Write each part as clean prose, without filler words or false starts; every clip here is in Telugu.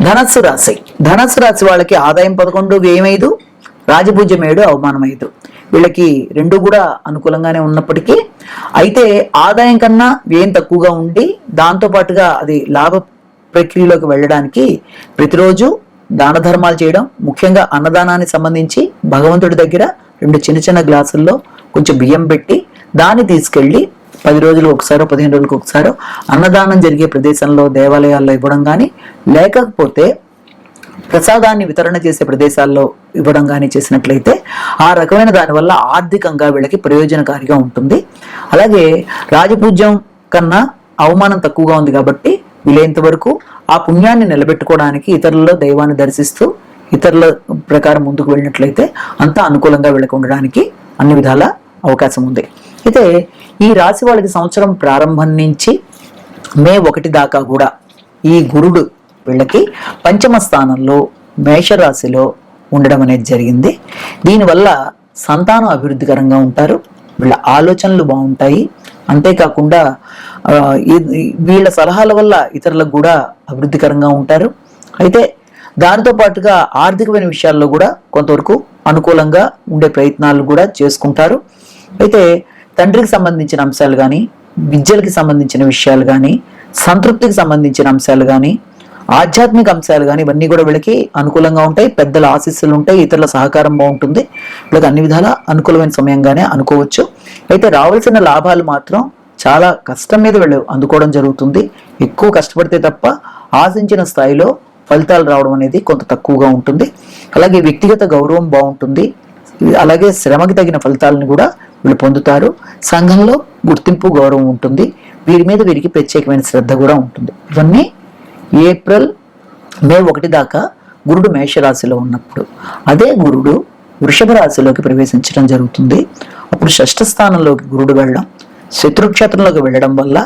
ధనస్సు రాశి. ధనస్సు రాశి వాళ్ళకి ఆదాయం 11, వ్యయం 5, రాజపూజ్యం 7, అవమానం 5. వీళ్ళకి రెండు కూడా అనుకూలంగానే ఉన్నప్పటికీ అయితే ఆదాయం కన్నా వ్యయం తక్కువగా ఉండి దాంతో పాటుగా అది లాభ ప్రక్రియలోకి వెళ్ళడానికి ప్రతిరోజు దాన ధర్మాలు చేయడం, ముఖ్యంగా అన్నదానానికి సంబంధించి భగవంతుడి దగ్గర 2 చిన్న చిన్న గ్లాసుల్లో కొంచెం బియ్యం పెట్టి దాన్ని తీసుకెళ్ళి 10 రోజులు ఒకసారో 15 రోజులకు ఒకసారో అన్నదానం జరిగే ప్రదేశంలో దేవాలయాల్లో ఇవ్వడం కానీ, లేకపోతే ప్రసాదాన్ని వితరణ చేసే ప్రదేశాల్లో ఇవ్వడం కానీ చేసినట్లయితే ఆ రకమైన దానివల్ల ఆర్థికంగా వీళ్ళకి ప్రయోజనకారిగా ఉంటుంది. అలాగే రాజపూజ్యం కన్నా అవమానం తక్కువగా ఉంది కాబట్టి వీలైనంత వరకు ఆ పుణ్యాన్ని నిలబెట్టుకోవడానికి ఇతరులలో దైవాన్ని దర్శిస్తూ ఇతరుల ప్రకారం ముందుకు వెళ్ళినట్లయితే అంతా అనుకూలంగా వీళ్ళకి ఉండడానికి అన్ని విధాల అవకాశం ఉంది. అయితే ఈ రాశి వాళ్ళకి సంవత్సరం ప్రారంభం నుంచి మే 1 దాకా కూడా ఈ గురుడు వీళ్ళకి పంచమ స్థానంలో మేషరాశిలో ఉండడం అనేది జరిగింది. దీనివల్ల సంతానం అభివృద్ధికరంగా ఉంటారు, వీళ్ళ ఆలోచనలు బాగుంటాయి. అంతేకాకుండా వీళ్ళ సలహాల వల్ల ఇతరులకు కూడా అభివృద్ధికరంగా ఉంటారు. అయితే దానితో పాటుగా ఆర్థికమైన విషయాల్లో కూడా కొంతవరకు అనుకూలంగా ఉండే ప్రయత్నాలు కూడా చేసుకుంటారు. అయితే తండ్రికి సంబంధించిన అంశాలు కానీ, విద్యలకి సంబంధించిన విషయాలు కానీ, సంతృప్తికి సంబంధించిన అంశాలు కానీ, ఆధ్యాత్మిక అంశాలు కానీ ఇవన్నీ కూడా వీళ్ళకి అనుకూలంగా ఉంటాయి. పెద్దల ఆశీస్సులు ఉంటాయి, ఇతరుల సహకారం బాగుంటుంది. వీళ్ళకి అన్ని విధాల అనుకూలమైన సమయంగానే అనుకోవచ్చు. అయితే రావాల్సిన లాభాలు మాత్రం చాలా కష్టం మీద వీళ్ళు అందుకోవడం జరుగుతుంది. ఎక్కువ కష్టపడితే తప్ప ఆశించిన స్థాయిలో ఫలితాలు రావడం అనేది కొంత తక్కువగా ఉంటుంది. అలాగే వ్యక్తిగత గౌరవం బాగుంటుంది. అలాగే శ్రమకి తగిన ఫలితాలను కూడా వీళ్ళు పొందుతారు. సంఘంలో గుర్తింపు గౌరవం ఉంటుంది. వీరి మీద వీరికి ప్రత్యేకమైన శ్రద్ధ కూడా ఉంటుంది. ఇవన్నీ ఏప్రిల్ మే 1 దాకా గురుడు మేషరాశిలో ఉన్నప్పుడు. అదే గురుడు వృషభ రాశిలోకి ప్రవేశించడం జరుగుతుంది. అప్పుడు షష్ఠ స్థానంలోకి గురుడు వెళ్ళడం, శత్రుక్షేత్రంలోకి వెళ్ళడం వల్ల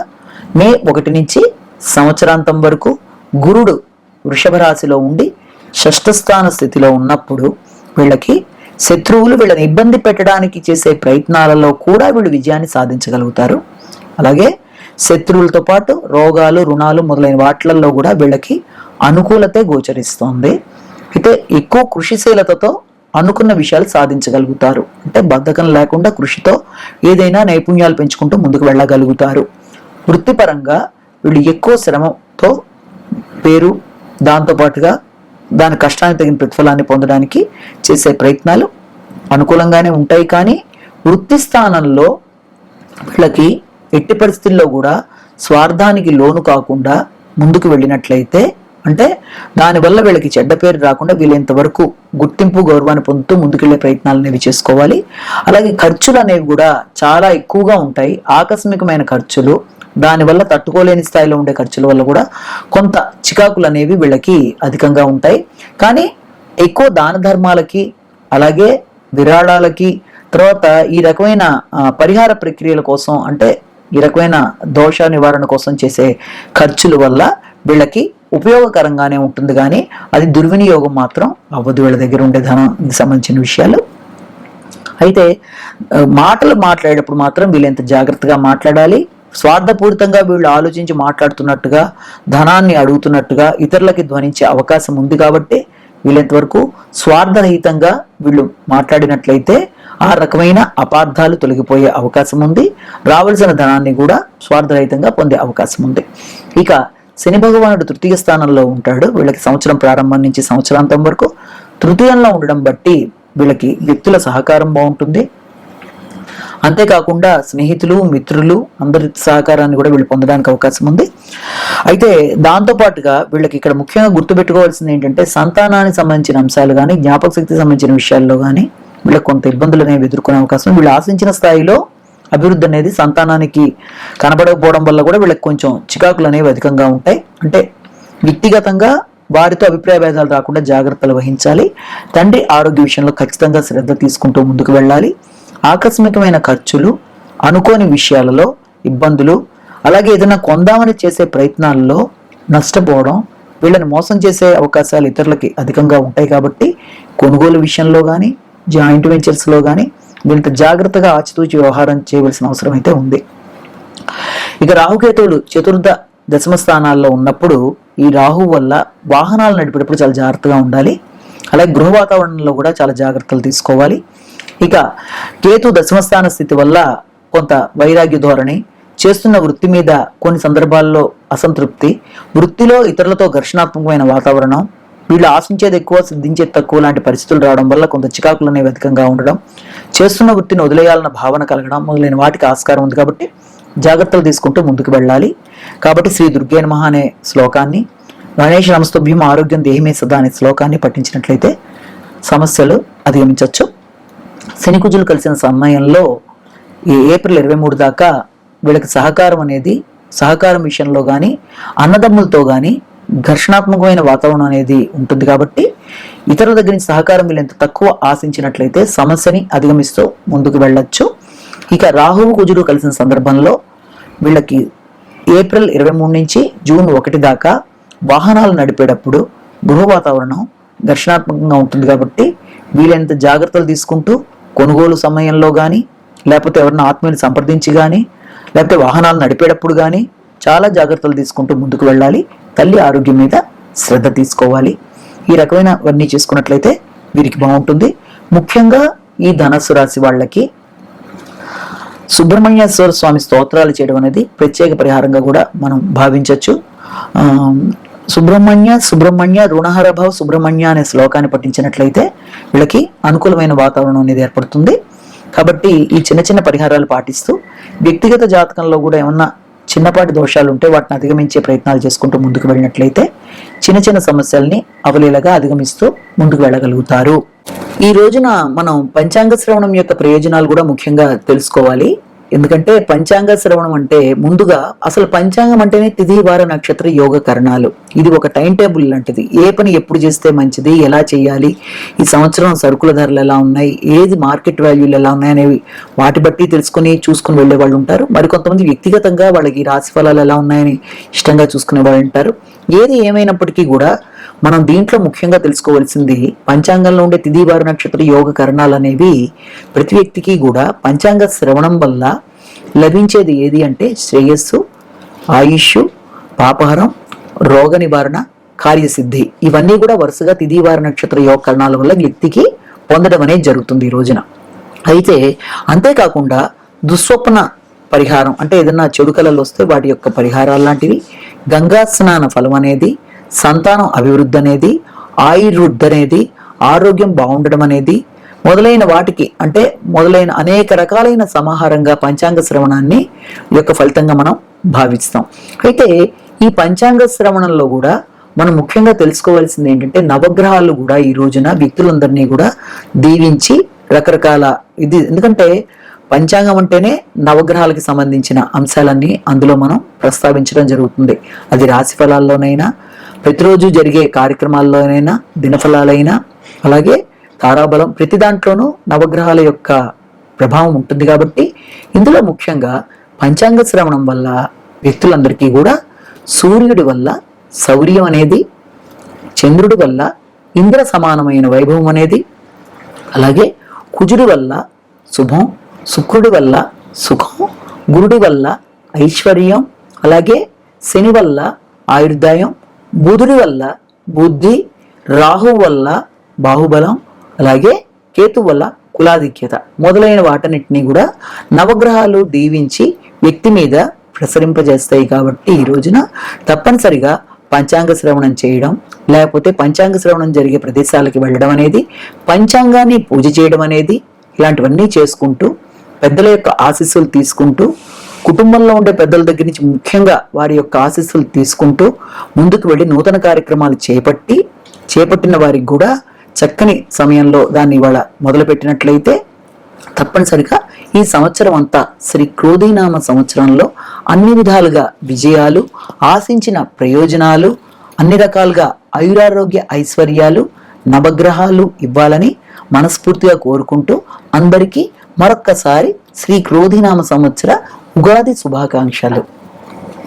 మే 1 నుంచి సంవత్సరాంతం వరకు గురుడు వృషభ రాశిలో ఉండి షష్ఠ స్థాన స్థితిలో ఉన్నప్పుడు వీళ్ళకి శత్రువులు వీళ్ళని ఇబ్బంది పెట్టడానికి చేసే ప్రయత్నాలలో కూడా వీళ్ళు విజయాన్ని సాధించగలుగుతారు. అలాగే శత్రువులతో పాటు రోగాలు, రుణాలు మొదలైన వాటిలలో కూడా వీళ్ళకి అనుకూలతే గోచరిస్తోంది. అయితే ఎక్కువ కృషిశీలతతో అనుకున్న విషయాలు సాధించగలుగుతారు. అంటే బద్ధకం లేకుండా కృషితో ఏదైనా నైపుణ్యాలు పెంచుకుంటూ ముందుకు వెళ్ళగలుగుతారు. వృత్తిపరంగా వీళ్ళు ఎక్కువ శ్రమతో పేరు, దాంతోపాటుగా దాని కష్టానికి తగిన ప్రతిఫలాన్ని పొందడానికి చేసే ప్రయత్నాలు అనుకూలంగానే ఉంటాయి. కానీ వృత్తి స్థానంలో వీళ్ళకి ఎట్టి పరిస్థితుల్లో కూడా స్వార్థానికి లోను కాకుండా ముందుకు వెళ్ళినట్లయితే, అంటే దానివల్ల వీళ్ళకి చెడ్డ పేరు రాకుండా వీళ్ళంత వరకు గుర్తింపు గౌరవాన్ని పొందుతూ ముందుకెళ్లే ప్రయత్నాలు అనేవి చేసుకోవాలి. అలాగే ఖర్చులు అనేవి కూడా చాలా ఎక్కువగా ఉంటాయి, ఆకస్మికమైన ఖర్చులు. దానివల్ల తట్టుకోలేని స్థాయిలో ఉండే ఖర్చుల వల్ల కూడా కొంత చికాకులు అనేవి వీళ్ళకి అధికంగా ఉంటాయి. కానీ ఎక్కువ దాన ధర్మాలకి, అలాగే విరాళాలకి, తర్వాత ఈ రకమైన పరిహార ప్రక్రియల కోసం, అంటే ఈ రకమైన దోష నివారణ కోసం చేసే ఖర్చుల వల్ల వీళ్ళకి ఉపయోగకరంగానే ఉంటుంది. కానీ అది దుర్వినియోగం మాత్రం అవ్వదు వీళ్ళ దగ్గర ఉండే ధనానికి సంబంధించిన విషయాలు. అయితే మాటలు మాట్లాడేటప్పుడు మాత్రం వీళ్ళెంత జాగ్రత్తగా మాట్లాడాలి. స్వార్థపూరితంగా వీళ్ళు ఆలోచించి మాట్లాడుతున్నట్టుగా, ధనాన్ని అడుగుతున్నట్టుగా ఇతరులకి ధ్వనించే అవకాశం ఉంది. కాబట్టి వీళ్ళంతవరకు స్వార్థరహితంగా వీళ్ళు మాట్లాడినట్లయితే ఆ రకమైన అపార్థాలు తొలగిపోయే అవకాశం ఉంది. రావాల్సిన ధనాన్ని కూడా స్వార్థరహితంగా పొందే అవకాశం ఉంది. ఇక శని భగవానుడు తృతీయ స్థానంలో ఉంటాడు. వీళ్ళకి సంవత్సరం ప్రారంభం నుంచి సంవత్సరాంతం వరకు తృతీయంలో ఉండడం బట్టి వీళ్ళకి వ్యక్తుల సహకారం బాగుంటుంది. అంతేకాకుండా స్నేహితులు, మిత్రులు అందరి సహకారాన్ని కూడా వీళ్ళు పొందడానికి అవకాశం ఉంది. అయితే దాంతోపాటుగా వీళ్ళకి ఇక్కడ ముఖ్యంగా గుర్తుపెట్టుకోవాల్సింది ఏంటంటే, సంతానానికి సంబంధించిన అంశాలు కానీ, జ్ఞాపక శక్తికి సంబంధించిన విషయాల్లో కానీ వీళ్ళకి కొంత ఇబ్బందులు అనేవి ఎదుర్కొనే అవకాశం. వీళ్ళు ఆశించిన స్థాయిలో అభివృద్ధి అనేది సంతానానికి కనబడకపోవడం వల్ల కూడా వీళ్ళకి కొంచెం చికాకులు అనేవి అధికంగా ఉంటాయి. అంటే వ్యక్తిగతంగా వారితో అభిప్రాయ భేదాలు రాకుండా జాగ్రత్తలు వహించాలి. తండ్రి ఆరోగ్య విషయంలో ఖచ్చితంగా శ్రద్ధ తీసుకుంటూ ముందుకు వెళ్ళాలి. ఆకస్మికమైన ఖర్చులు, అనుకోని విషయాలలో ఇబ్బందులు, అలాగే ఏదైనా కొందామని చేసే ప్రయత్నాల్లో నష్టపోవడం, వీళ్ళని మోసం చేసే అవకాశాలు ఇతరులకి అధికంగా ఉంటాయి. కాబట్టి కొనుగోలు విషయంలో కానీ, జాయింట్ వెంచర్స్లో కానీ వీళ్ళతో జాగ్రత్తగా ఆచితూచి వ్యవహారం చేయవలసిన అవసరం అయితే ఉంది. ఇక రాహుకేతువులు చతుర్థ దశమ స్థానాల్లో ఉన్నప్పుడు ఈ రాహువు వల్ల వాహనాలు నడిపేటప్పుడు చాలా జాగ్రత్తగా ఉండాలి. అలాగే గృహ వాతావరణంలో కూడా చాలా జాగ్రత్తలు తీసుకోవాలి. ఇక కేతు దశమస్థాన స్థితి వల్ల కొంత వైరాగ్య ధోరణి, చేస్తున్న వృత్తి మీద కొన్ని సందర్భాల్లో అసంతృప్తి, వృత్తిలో ఇతరులతో ఘర్షణాత్మకమైన వాతావరణం, వీళ్ళు ఆశించేది ఎక్కువ సిద్ధించేది తక్కువ లాంటి పరిస్థితులు రావడం వల్ల కొంత చికాకులు అనేవి అధికంగా ఉండడం, చేస్తున్న వృత్తిని వదిలేయాలన్న భావన కలగడం మొదలైన వాటికి ఆస్కారం ఉంది. కాబట్టి జాగ్రత్తలు తీసుకుంటూ ముందుకు వెళ్ళాలి. కాబట్టి శ్రీ దుర్గే నమః అనే శ్లోకాన్ని, గణేష్ నమస్తుభ్యం ఆరోగ్యం దేహిమే సదా అనే శ్లోకాన్ని పఠించినట్లయితే సమస్యలు అధిగమించవచ్చు. శని కుజులు కలిసిన సమయంలో ఈ ఏప్రిల్ 23 దాకా వీళ్ళకి సహకారం విషయంలో కానీ అన్నదమ్ములతో కానీ ఘర్షణాత్మకమైన వాతావరణం అనేది ఉంటుంది. కాబట్టి ఇతరుల దగ్గర నుంచి సహకారం వీళ్ళు ఎంత తక్కువ ఆశించినట్లయితే సమస్యని అధిగమిస్తూ ముందుకు వెళ్ళొచ్చు. ఇక రాహువు కుజుడు కలిసిన సందర్భంలో వీళ్ళకి ఏప్రిల్ 23 నుంచి జూన్ 1 దాకా వాహనాలు నడిపేటప్పుడు గృహ వాతావరణం ఘర్షణాత్మకంగా ఉంటుంది. కాబట్టి వీళ్ళెంత జాగ్రత్తలు తీసుకుంటూ కొనుగోలు సమయంలో కానీ, లేకపోతే ఎవరిని ఆత్మీయుని సంప్రదించి కానీ, లేకపోతే వాహనాలు నడిపేటప్పుడు కానీ చాలా జాగ్రత్తలు తీసుకుంటూ ముందుకు వెళ్ళాలి. తల్లి ఆరోగ్యం మీద శ్రద్ధ తీసుకోవాలి. ఈ రకమైనవన్నీ చేసుకున్నట్లయితే వీరికి బాగుంటుంది. ముఖ్యంగా ఈ ధనస్సు రాశి వాళ్ళకి సుబ్రహ్మణ్యేశ్వర స్వామి స్తోత్రాలు చేయడం అనేది ప్రత్యేక పరిహారంగా కూడా మనం భావించవచ్చు. సుబ్రహ్మణ్య రుణహర భవ సుబ్రహ్మణ్య అనే శ్లోకాన్ని పఠించినట్లయితే వీళ్ళకి అనుకూలమైన వాతావరణం అనేది ఏర్పడుతుంది. కాబట్టి ఈ చిన్న చిన్న పరిహారాలు పాటిస్తూ వ్యక్తిగత జాతకంలో కూడా ఏమన్నా చిన్నపాటి దోషాలు ఉంటే వాటిని అధిగమించే ప్రయత్నాలు చేసుకుంటూ ముందుకు వెళ్ళినట్లయితే చిన్న చిన్న సమస్యల్ని అవలీలగా అధిగమిస్తూ ముందుకు వెళ్ళగలుగుతారు. ఈ రోజున మనం పంచాంగ శ్రవణం యొక్క ప్రయోజనాలు కూడా ముఖ్యంగా తెలుసుకోవాలి. ఎందుకంటే పంచాంగ శ్రవణం అంటే ముందుగా అసలు పంచాంగం అంటేనే తిథి వార నక్షత్ర యోగ కరణాలు. ఇది ఒక టైం టేబుల్ లాంటిది. ఏ పని ఎప్పుడు చేస్తే మంచిది, ఎలా చేయాలి, ఈ సంవత్సరం సరుకుల ధరలు ఎలా ఉన్నాయి, ఏది మార్కెట్ వాల్యూలు ఎలా ఉన్నాయి అనేవి వాటి బట్టి తెలుసుకుని చూసుకుని వెళ్ళే వాళ్ళు ఉంటారు. మరికొంతమంది వ్యక్తిగతంగా వాళ్ళకి రాశి ఫలాలు ఎలా ఉన్నాయని ఇష్టంగా చూసుకునే వాళ్ళు ఉంటారు. ఏది ఏమైనప్పటికీ కూడా మనం దీంట్లో ముఖ్యంగా తెలుసుకోవాల్సింది పంచాంగంలో ఉండే తిథి వార నక్షత్ర యోగ కరణాలు అనేవి ప్రతి వ్యక్తికి కూడా పంచాంగ శ్రవణం వల్ల లభించేది ఏది అంటే శ్రేయస్సు, ఆయుష్, పాపహరం, రోగ నివారణ, కార్యసిద్ధి. ఇవన్నీ కూడా వరుసగా తిథి వార నక్షత్ర యోగ కరణాల వల్ల వ్యక్తికి పొందడం అనేది జరుగుతుంది ఈ రోజున. అయితే అంతేకాకుండా దుస్వప్న పరిహారం అంటే ఏదన్నా చెడు కళలు వస్తే వాటి యొక్క పరిహారాలు లాంటివి, గంగా స్నాన ఫలం అనేది, సంతానం అభివృద్ధి అనేది, ఆయుర్వృద్ధి అనేది, ఆరోగ్యం బాగుండడం అనేది మొదలైన వాటికి అంటే మొదలైన అనేక రకాలైన సమాహారంగా పంచాంగ శ్రవణాన్ని యొక్క ఫలితంగా మనం భావిస్తాం. అయితే ఈ పంచాంగ శ్రవణంలో కూడా మనం ముఖ్యంగా తెలుసుకోవాల్సింది ఏంటంటే నవగ్రహాలు కూడా ఈ రోజున వ్యక్తులందరినీ కూడా దీవించి రకరకాల ఎందుకంటే పంచాంగం అంటేనే నవగ్రహాలకి సంబంధించిన అంశాలన్నీ అందులో మనం ప్రస్తావించడం జరుగుతుంది. అది రాశి ఫలాల్లోనైనా, ప్రతిరోజు జరిగే కార్యక్రమాల్లోనైనా, దినఫలాలైనా, అలాగే తారాబలం, ప్రతి దాంట్లోనూ నవగ్రహాల యొక్క ప్రభావం ఉంటుంది. కాబట్టి ఇందులో ముఖ్యంగా పంచాంగ శ్రవణం వల్ల వ్యక్తులందరికీ కూడా సూర్యుడి వల్ల శౌర్యం అనేది, చంద్రుడి వల్ల ఇంద్ర సమానమైన వైభవం అనేది, అలాగే కుజుడి వల్ల శుభం, శుక్రుడి వల్ల సుఖం, గురుడి వల్ల ఐశ్వర్యం, అలాగే శని వల్ల ఆయుర్దాయం, బుధుడి వల్ల బుద్ధి, రాహు వల్ల బాహుబలం, అలాగే కేతు వల్ల కులాధిక్యత మొదలైన వాటన్నిటినీ కూడా నవగ్రహాలు దీవించి వ్యక్తి మీద ప్రసరింపజేస్తాయి. కాబట్టి ఈ రోజున తప్పనిసరిగా పంచాంగ శ్రవణం చేయడం, లేకపోతే పంచాంగ శ్రవణం జరిగే ప్రదేశాలకి వెళ్ళడం అనేది, పంచాంగాన్ని పూజ చేయడం అనేది, ఇలాంటివన్నీ చేసుకుంటూ పెద్దల యొక్క ఆశీస్సులు తీసుకుంటూ, కుటుంబంలో ఉండే పెద్దల దగ్గర నుంచి ముఖ్యంగా వారి యొక్క ఆశీస్సులు తీసుకుంటూ ముందుకు వెళ్ళి నూతన కార్యక్రమాలు చేపట్టిన వారికి కూడా చక్కని సమయంలో దాన్ని ఇవాళ మొదలుపెట్టినట్లయితే తప్పనిసరిగా ఈ సంవత్సరం అంతా శ్రీ క్రోధీనామ సంవత్సరంలో అన్ని విధాలుగా విజయాలు, ఆశించిన ప్రయోజనాలు, అన్ని రకాలుగా ఆయురారోగ్య ఐశ్వర్యాలు నవగ్రహాలు ఇవ్వాలని మనస్ఫూర్తిగా కోరుకుంటూ అందరికీ మరొక్కసారి శ్రీ క్రోధీనామ సంవత్సర ఉగాది శుభాకాంక్షలు.